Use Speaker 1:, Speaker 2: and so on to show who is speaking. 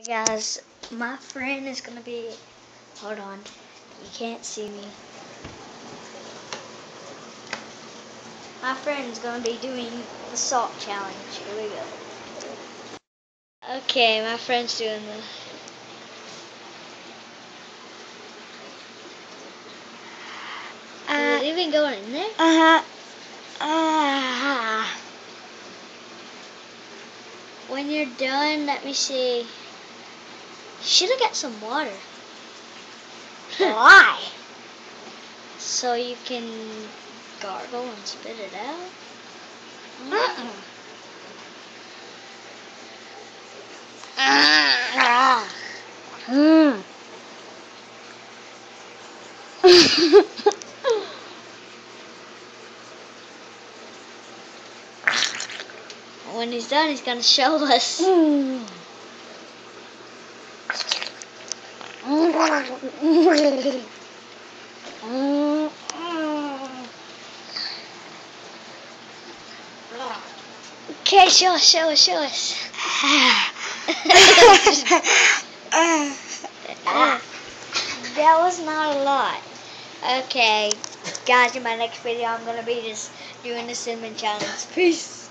Speaker 1: Guys, my friend is gonna be, hold on, you can't see me. My friend's gonna be doing the salt challenge. Here we go. Okay, my friend's doing the. Is it even going in there? When you're done, let me see. Should have got some water.
Speaker 2: Why?
Speaker 1: So you can gargle and spit it out. When he's done, he's gonna show us. Okay, show us. That was not a lot. Okay, guys, in my next video, I'm gonna be just doing the cinnamon challenge. Peace.